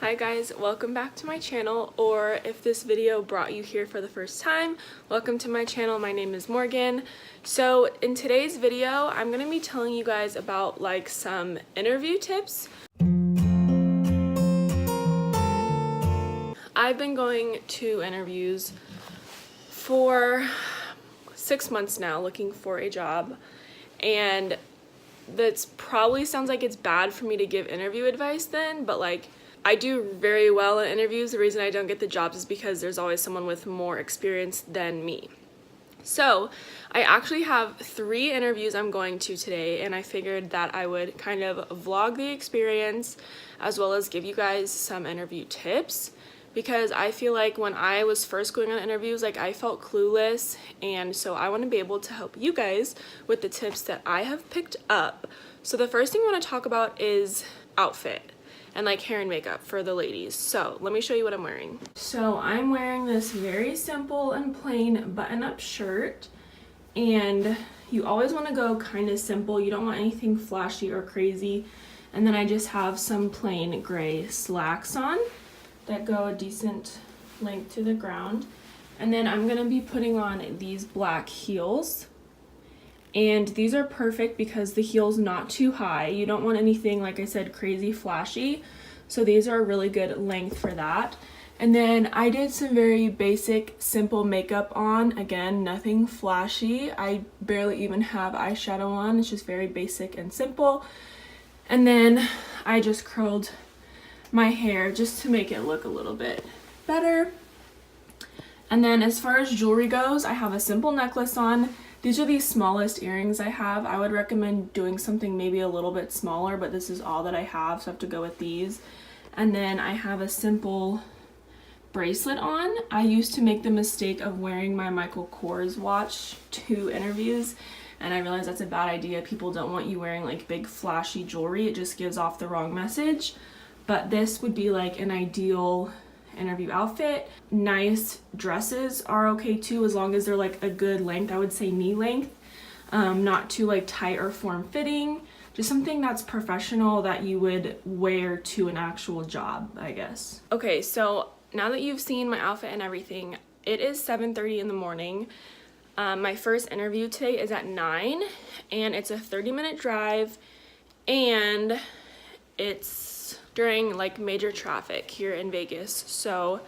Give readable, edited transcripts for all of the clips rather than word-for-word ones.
Hi guys, welcome back to my channel, or if this video brought you here for the first time, welcome to my channel. My name is Morgan. So in today's video, I'm going to be telling you guys about like some interview tips. I've been going to interviews for 6 months now looking for a job, and that's probably sounds like it's bad for me to give interview advice then, but like I do very well in interviews. The reason I don't get the jobs is because there's always someone with more experience than me. So I actually have 3 interviews I'm going to today, and I figured that I would kind of vlog the experience as well as give you guys some interview tips, because I feel like when I was first going on interviews, like I felt clueless, and so I want to be able to help you guys with the tips that I have picked up. So the first thing I want to talk about is outfit and like hair and makeup for the ladies. So let me show you what I'm wearing. So I'm wearing this very simple and plain button-up shirt, and you always want to go kind of simple. You don't want anything flashy or crazy. And then I just have some plain gray slacks on that go a decent length to the ground. And then I'm gonna be putting on these black heels. And these are perfect because the heel's not too high. You don't want anything, like I said, crazy flashy. So these are a really good length for that. And then I did some very basic, simple makeup on. Again, nothing flashy. I barely even have eyeshadow on. It's just very basic and simple. And then I just curled my hair just to make it look a little bit better. And then as far as jewelry goes, I have a simple necklace on. These are the smallest earrings I have. I would recommend doing something maybe a little bit smaller, but this is all that I have, so I have to go with these. And then I have a simple bracelet on. I used to make the mistake of wearing my Michael Kors watch to interviews, and I realized that's a bad idea. People don't want you wearing like big flashy jewelry. It just gives off the wrong message. But this would be like an ideal interview outfit. Nice dresses are okay too, as long as they're like a good length. I would say knee length, not too like tight or form-fitting. Just something that's professional that you would wear to an actual job, I guess. Okay, so now that you've seen my outfit and everything, it is 7:30 in the morning. My first interview today is at 9, and it's a 30-minute drive, and it's during like major traffic here in Vegas. So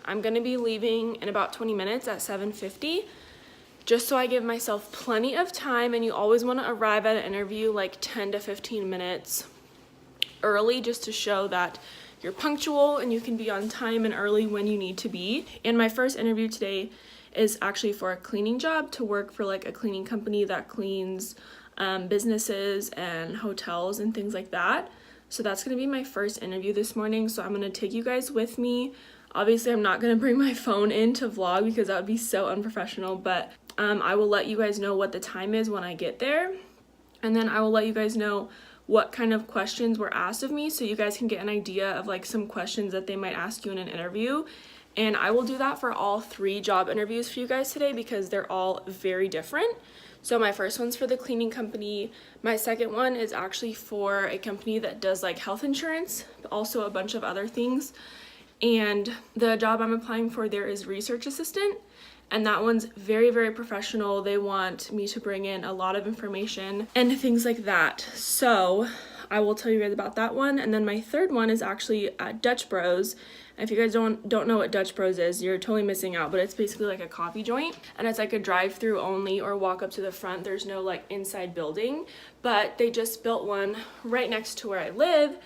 I'm gonna be leaving in about 20 minutes at 7:50, just so I give myself plenty of time. And you always want to arrive at an interview like 10 to 15 minutes early, just to show that you're punctual and you can be on time and early when you need to be. And my first interview today is actually for a cleaning job, to work for like a cleaning company that cleans businesses and hotels and things like that. So that's going to be my first interview this morning. So I'm going to take you guys with me. Obviously, I'm not going to bring my phone in to vlog because that would be so unprofessional, but I will let you guys know what the time is when I get there. And then I will let you guys know what kind of questions were asked of me, so you guys can get an idea of like some questions that they might ask you in an interview. And I will do that for all 3 job interviews for you guys today because they're all very different. So my first one's for the cleaning company. My second one is actually for a company that does like health insurance, but also a bunch of other things. And the job I'm applying for there is research assistant, and that one's very, very professional. They want me to bring in a lot of information and things like that. So I will tell you guys about that one. And then my third one is actually at Dutch Bros. If you guys don't know what Dutch Bros is, you're totally missing out, but it's basically like a coffee joint, and it's like a drive-through only, or walk up to the front. There's no like inside building, but they just built one right next to where I live,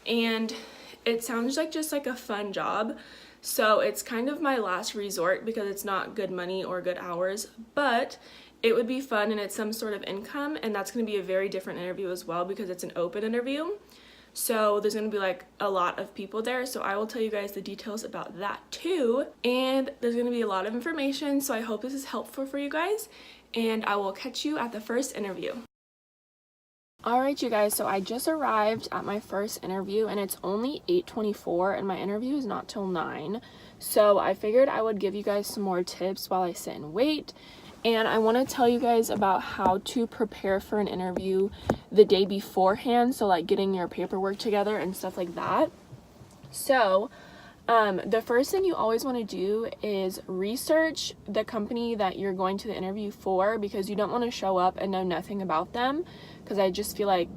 and it sounds like just like a fun job. So it's kind of my last resort because it's not good money or good hours, but it would be fun and it's some sort of income. And that's going to be a very different interview as well because it's an open interview. So there's going to be like a lot of people there. So I will tell you guys the details about that too. And there's going to be a lot of information. So I hope this is helpful for you guys. And I will catch you at the first interview. Alright you guys, so I just arrived at my first interview and it's only 8:24 and my interview is not till 9. So I figured I would give you guys some more tips while I sit and wait. And I want to tell you guys about how to prepare for an interview the day beforehand. So like getting your paperwork together and stuff like that. So the first thing you always want to do is research the company that you're going to the interview for, because you don't want to show up and know nothing about them, because I just feel like,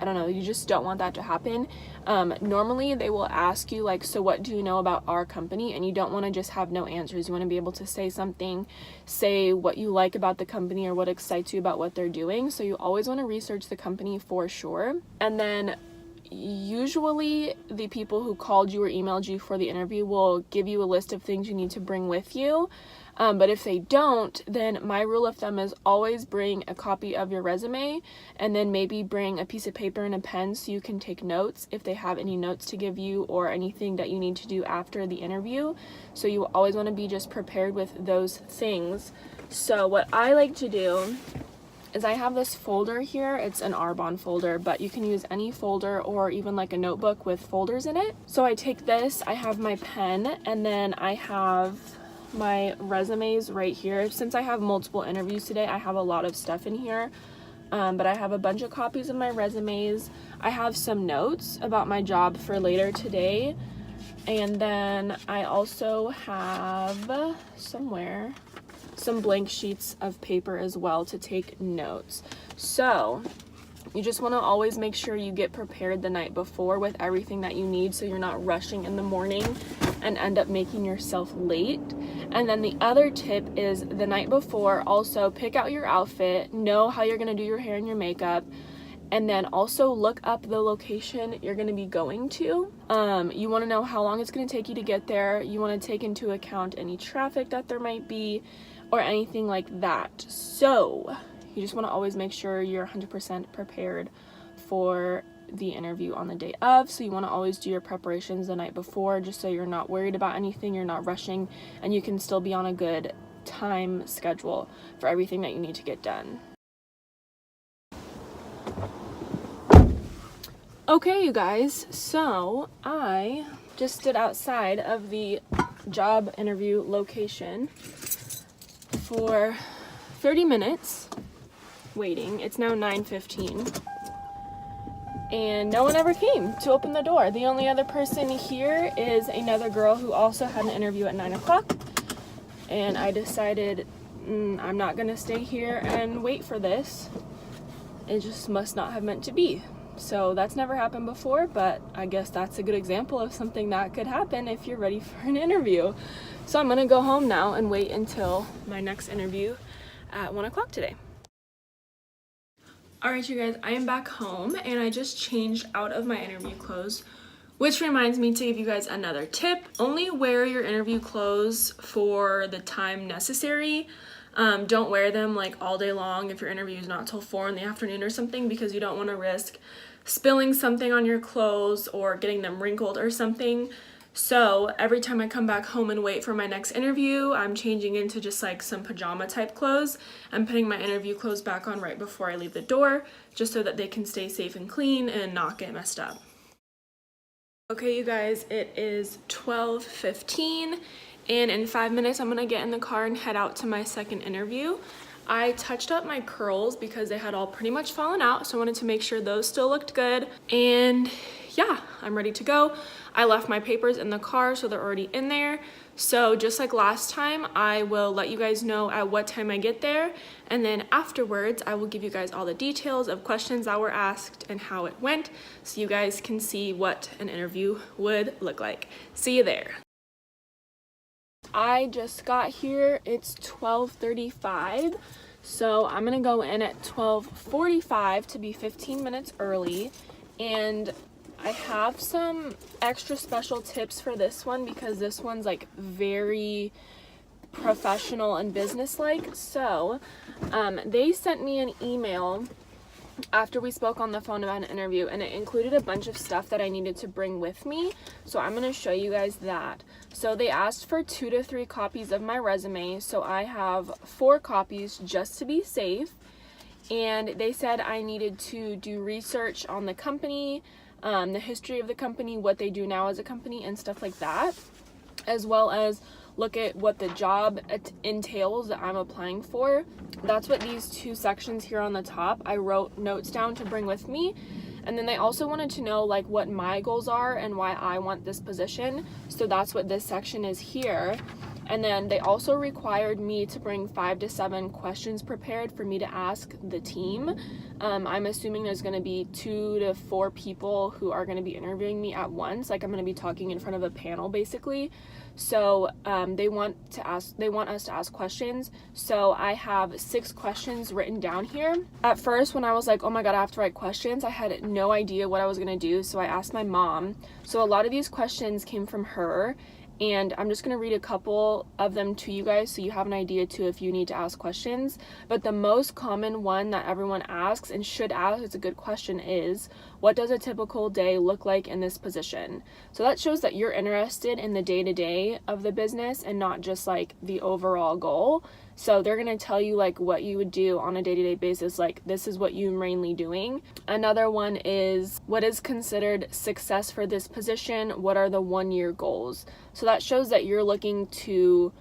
I don't know, you just don't want that to happen. Normally they will ask you like, so what do you know about our company? And you don't want to just have no answers. You want to be able to say something, say what you like about the company or what excites you about what they're doing. So you always want to research the company for sure. And then usually the people who called you or emailed you for the interview will give you a list of things you need to bring with you. But if they don't, then my rule of thumb is always bring a copy of your resume, and then maybe bring a piece of paper and a pen so you can take notes if they have any notes to give you or anything that you need to do after the interview. So you always want to be just prepared with those things. So what I like to do is I have this folder here. It's an Arbonne folder, but you can use any folder or even like a notebook with folders in it. So I take this, I have my pen, and then I have my resumes right here. Since I have multiple interviews today, I have a lot of stuff in here, but I have a bunch of copies of my resumes. I have some notes about my job for later today, and then I also have somewhere some blank sheets of paper as well to take notes. So you just want to always make sure you get prepared the night before with everything that you need, so you're not rushing in the morning and end up making yourself late. And then the other tip is the night before, also pick out your outfit, know how you're going to do your hair and your makeup, and then also look up the location you're going to be going to. You want to know how long it's going to take you to get there. You want to take into account any traffic that there might be or anything like that. So you just want to always make sure you're 100% prepared for the interview on the day of. So you want to always do your preparations the night before, just so you're not worried about anything, you're not rushing, and you can still be on a good time schedule for everything that you need to get done. Okay, you guys, so I just stood outside of the job interview location for 30 minutes waiting. It's now 9:15. And no one ever came to open the door. The only other person here is another girl who also had an interview at 9 o'clock. And I decided I'm not gonna stay here and wait for this. It just must not have meant to be. So that's never happened before, but I guess that's a good example of something that could happen if you're ready for an interview. So I'm gonna go home now and wait until my next interview at 1 o'clock today. Alright, you guys, I am back home and I just changed out of my interview clothes, which reminds me to give you guys another tip. Only wear your interview clothes for the time necessary. Don't wear them like all day long if your interview is not till 4 in the afternoon or something, because you don't want to risk spilling something on your clothes or getting them wrinkled or something. So every time I come back home and wait for my next interview, I'm changing into just like some pajama type clothes. I'm putting my interview clothes back on right before I leave the door, just so that they can stay safe and clean and not get messed up. Okay, you guys, it is 12:15, and in 5 minutes I'm gonna get in the car and head out to my second interview. I touched up my curls because they had all pretty much fallen out, so I wanted to make sure those still looked good. And yeah, I'm ready to go. I left my papers in the car, so they're already in there. So just like last time, I will let you guys know at what time I get there, and then afterwards I will give you guys all the details of questions that were asked and how it went, so you guys can see what an interview would look like. See you there. I just got here. It's 12:35, so I'm gonna go in at 12:45 to be 15 minutes early. And I have some extra special tips for this one because this one's like very professional and business-like. So they sent me an email after we spoke on the phone about an interview, and it included a bunch of stuff that I needed to bring with me. So I'm going to show you guys that. So they asked for 2 to 3 copies of my resume. So I have 4 copies just to be safe. And they said I needed to do research on the company, the history of the company, what they do now as a company, and stuff like that, as well as look at what the job entails that I'm applying for. That's what these 2 sections here on the top, I wrote notes down to bring with me. And then they also wanted to know like what my goals are and why I want this position. So that's what this section is here. And then they also required me to bring 5 to 7 questions prepared for me to ask the team. I'm assuming there's going to be 2 to 4 people who are going to be interviewing me at once. Like I'm going to be talking in front of a panel basically. So they want us to ask questions. So I have 6 questions written down here. At first, when I was like, oh my God, I have to write questions, I had no idea what I was going to do. So I asked my mom. So a lot of these questions came from her. And I'm just going to read a couple of them to you guys so you have an idea too if you need to ask questions. But the most common one that everyone asks and should ask, it's a good question, is what does a typical day look like in this position? So that shows that you're interested in the day-to-day of the business and not just like the overall goal. So they're going to tell you like what you would do on a day-to-day basis, like this is what you're mainly doing. Another one is what is considered success for this position? What are the 1-year goals? So that shows that you're looking to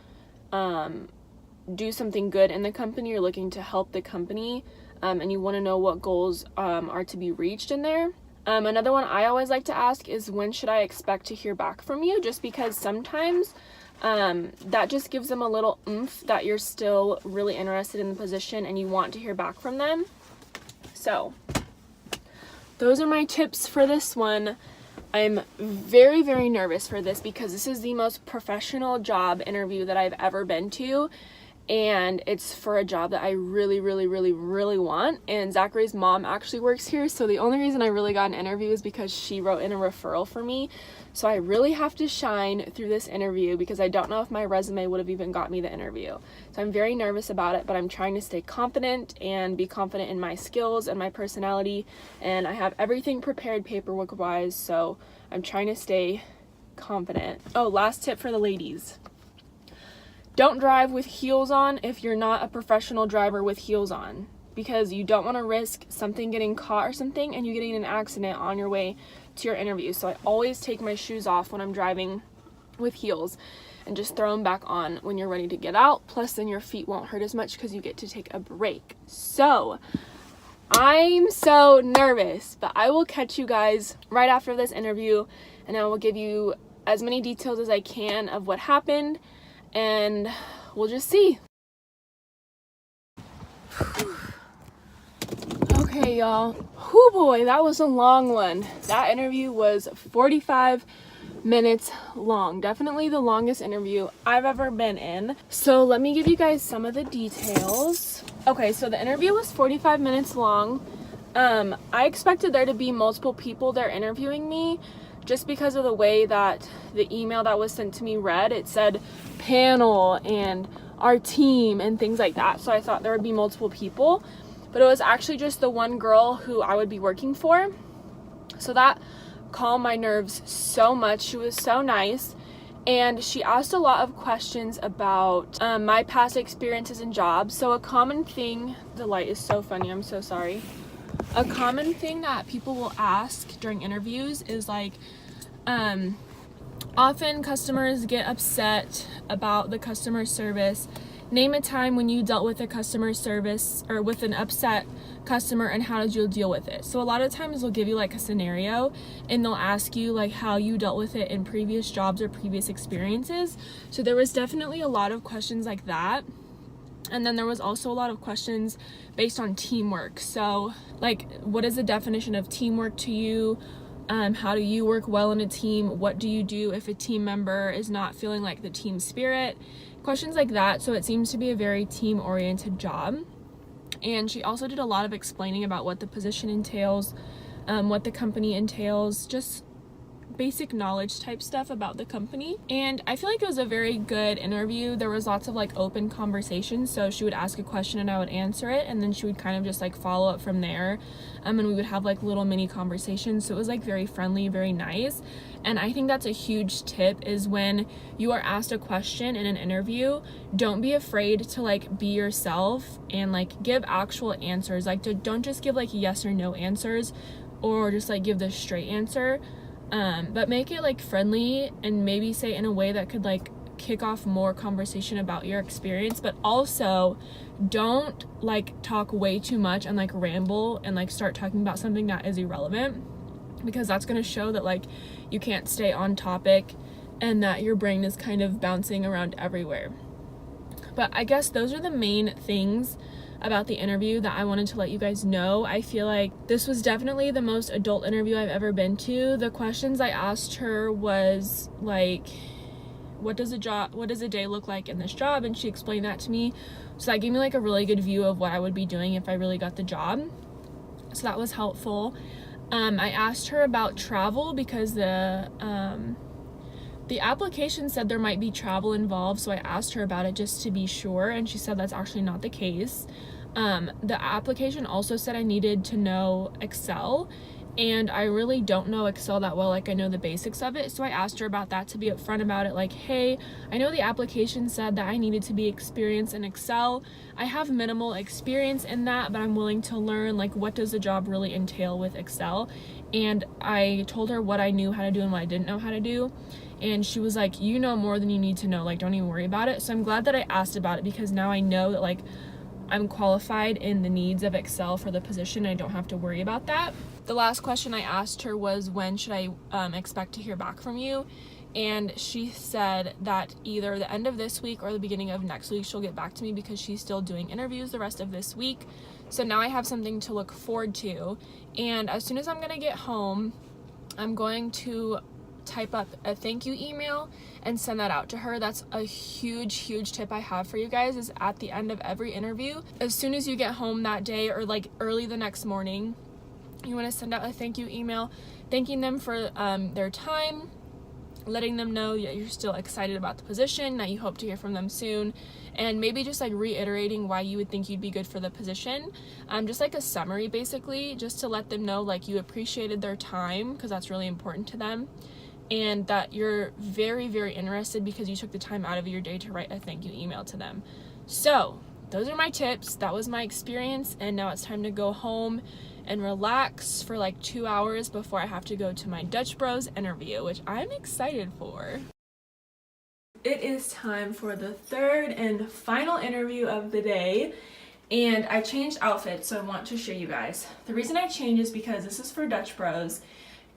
do something good in the company, you're looking to help the company, and you want to know what goals are to be reached in there. Another one I always like to ask is when should I expect to hear back from you? Just because sometimes that just gives them a little oomph that you're still really interested in the position and you want to hear back from them. So those are my tips for this one. I'm very, very nervous for this because this is the most professional job interview that I've ever been to. And it's for a job that I really, really, really, really want. And Zachary's mom actually works here. So the only reason I really got an interview is because she wrote in a referral for me. So I really have to shine through this interview because I don't know if my resume would have even got me the interview. So I'm very nervous about it, but I'm trying to stay confident and be confident in my skills and my personality. And I have everything prepared paperwork wise. So I'm trying to stay confident. Oh, last tip for the ladies. Don't drive with heels on if you're not a professional driver with heels on, because you don't want to risk something getting caught or something and you getting in an accident on your way to your interview. So I always take my shoes off when I'm driving with heels and just throw them back on when you're ready to get out. Plus then your feet won't hurt as much because you get to take a break. So I'm so nervous, but I will catch you guys right after this interview and I will give you as many details as I can of what happened. And we'll just see. Okay, y'all. Whew, boy, that was a long one. That interview was 45 minutes long. Definitely the longest interview I've ever been in. So let me give you guys some of the details. Okay, so the interview was 45 minutes long. I expected there to be multiple people there interviewing me, just because of the way that the email that was sent to me read. It said panel and our team and things like that. So I thought there would be multiple people, but it was actually just the one girl who I would be working for. So that calmed my nerves so much. She was so nice. And she asked a lot of questions about my past experiences in jobs. So a common thing, the light is so funny, I'm so sorry. A common thing that people will ask during interviews is like, often customers get upset about the customer service. Name a time when you dealt with a customer service or with an upset customer and how did you deal with it? So a lot of times they'll give you like a scenario and they'll ask you like how you dealt with it in previous jobs or previous experiences. So there was definitely a lot of questions like that. And then there was also a lot of questions based on teamwork. So like, what is the definition of teamwork to you? How do you work well in a team? What do you do if a team member is not feeling like the team spirit? Questions like that. So it seems to be a very team-oriented job. And she also did a lot of explaining about what the position entails, what the company entails, just basic knowledge type stuff about the company. And I feel like it was a very good interview. There was lots of like open conversations. So she would ask a question and I would answer it, and then she would kind of just like follow up from there. And we would have like little mini conversations. So it was like very friendly, very nice. And I think that's a huge tip, is when you are asked a question in an interview, don't be afraid to like be yourself and like give actual answers. Like don't just give like yes or no answers or just like give the straight answer. But make it like friendly and maybe say in a way that could like kick off more conversation about your experience, but also don't like talk way too much and like ramble and like start talking about something that is irrelevant, because that's going to show that like you can't stay on topic and that your brain is kind of bouncing around everywhere. But I guess those are the main things about the interview that I wanted to let you guys know. I feel like this was definitely the most adult interview I've ever been to. The questions I asked her was like, what does a day look like in this job? And she explained that to me. So that gave me like a really good view of what I would be doing if I really got the job. So that was helpful. I asked her about travel because the application said there might be travel involved, so I asked her about it just to be sure, and she said that's actually not the case. The application also said I needed to know Excel, and I really don't know Excel that well. Like, I know the basics of it, so I asked her about that to be upfront about it. Like, hey, I know the application said that I needed to be experienced in Excel. I have minimal experience in that, but I'm willing to learn, like, what does the job really entail with Excel? And I told her what I knew how to do and what I didn't know how to do. And she was like, you know more than you need to know, like, don't even worry about it. So I'm glad that I asked about it, because now I know that like I'm qualified in the needs of Excel for the position. I don't have to worry about that. The last question I asked her was, when should I expect to hear back from you? And she said that either the end of this week or the beginning of next week she'll get back to me, because she's still doing interviews the rest of this week. So now I have something to look forward to. And as soon as I'm gonna get home, I'm going to type up a thank you email and send that out to her. That's a huge tip I have for you guys, is at the end of every interview, as soon as you get home that day or like early the next morning, you want to send out a thank you email thanking them for their time, letting them know that you're still excited about the position, that you hope to hear from them soon, and maybe just like reiterating why you would think you'd be good for the position. Just like a summary, basically, just to let them know like you appreciated their time, because that's really important to them, and that you're very interested because you took the time out of your day to write a thank you email to them. So those are my tips. That was my experience, and now it's time to go home and relax for like 2 hours before I have to go to my Dutch Bros interview, which I'm excited for. It is time for the third and final interview of the day, and I changed outfits, so I want to show you guys. The reason I changed is because this is for Dutch Bros,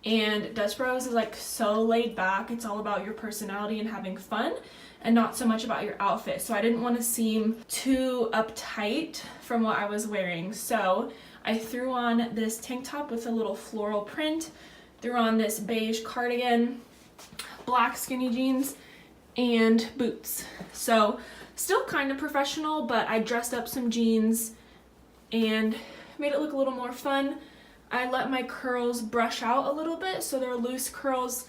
and Dutch Bros is like so laid back. It's all about your personality and having fun, and not so much about your outfit. So I didn't want to seem too uptight from what I was wearing. So I threw on this tank top with a little floral print, threw on this beige cardigan, black skinny jeans, and boots. So still kind of professional, but I dressed up some jeans and made it look a little more fun. I let my curls brush out a little bit, so they're loose curls,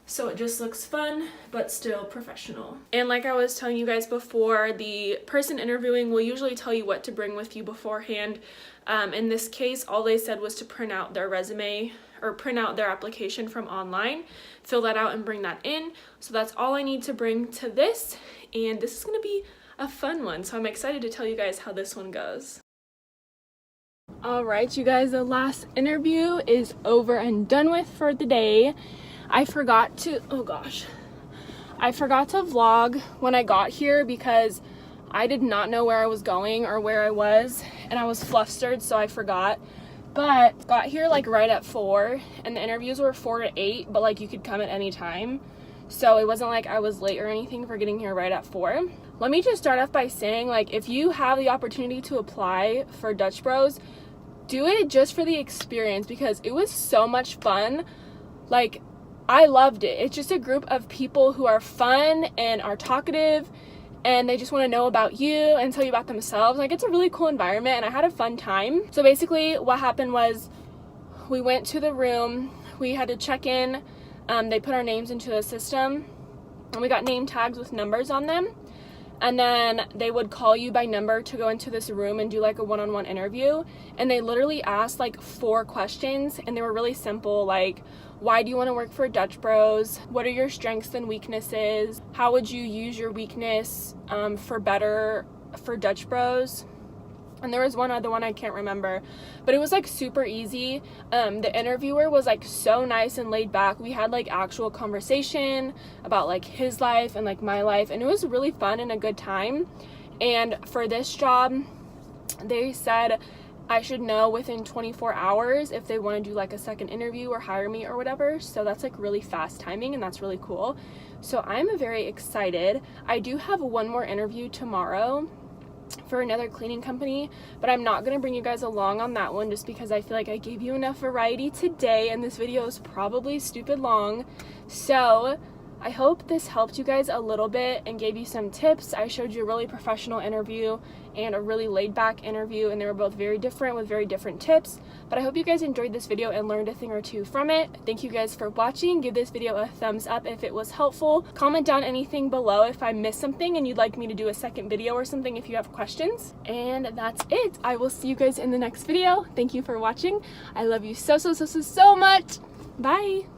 so it just looks fun, but still professional. And like I was telling you guys before, the person interviewing will usually tell you what to bring with you beforehand. In this case, all they said was to print out their resume or print out their application from online, fill that out and bring that in. So that's all I need to bring to this, and this is gonna be a fun one, so I'm excited to tell you guys how this one goes. Alright, you guys, the last interview is over and done with for the day. I forgot to vlog when I got here because I did not know where I was going or where I was, and I was flustered, so I forgot. But got here like right at 4, and the interviews were 4 to 8, but like you could come at any time. So it wasn't like I was late or anything for getting here right at 4. Let me just start off by saying, like, if you have the opportunity to apply for Dutch Bros, do it just for the experience, because it was so much fun. Like, I loved it. It's just a group of people who are fun and are talkative, and they just want to know about you and tell you about themselves. Like, it's a really cool environment, and I had a fun time. So basically what happened was we went to the room, we had to check in, they put our names into the system, and we got name tags with numbers on them. And then they would call you by number to go into this room and do like a one-on-one interview. And they literally asked like 4 questions, and they were really simple, like, why do you want to work for Dutch Bros? What are your strengths and weaknesses? How would you use your weakness for better for Dutch Bros? and there was one other one I can't remember, but it was like super easy. The interviewer was like so nice and laid back. We had like actual conversation about like his life and like my life, and it was really fun and a good time. And for this job, they said I should know within 24 hours if they want to do like a second interview or hire me or whatever. So that's like really fast timing, and that's really cool. So I'm very excited. I do have one more interview tomorrow for another cleaning company, but I'm not gonna bring you guys along on that one just because I feel like I gave you enough variety today, and this video is probably stupid long. So I hope this helped you guys a little bit and gave you some tips. I showed you a really professional interview and a really laid back interview, and they were both very different with very different tips. But I hope you guys enjoyed this video and learned a thing or two from it. Thank you guys for watching. Give this video a thumbs up if it was helpful. Comment down anything below if I missed something and you'd like me to do a second video or something if you have questions. And that's it. I will see you guys in the next video. Thank you for watching. I love you so much. Bye.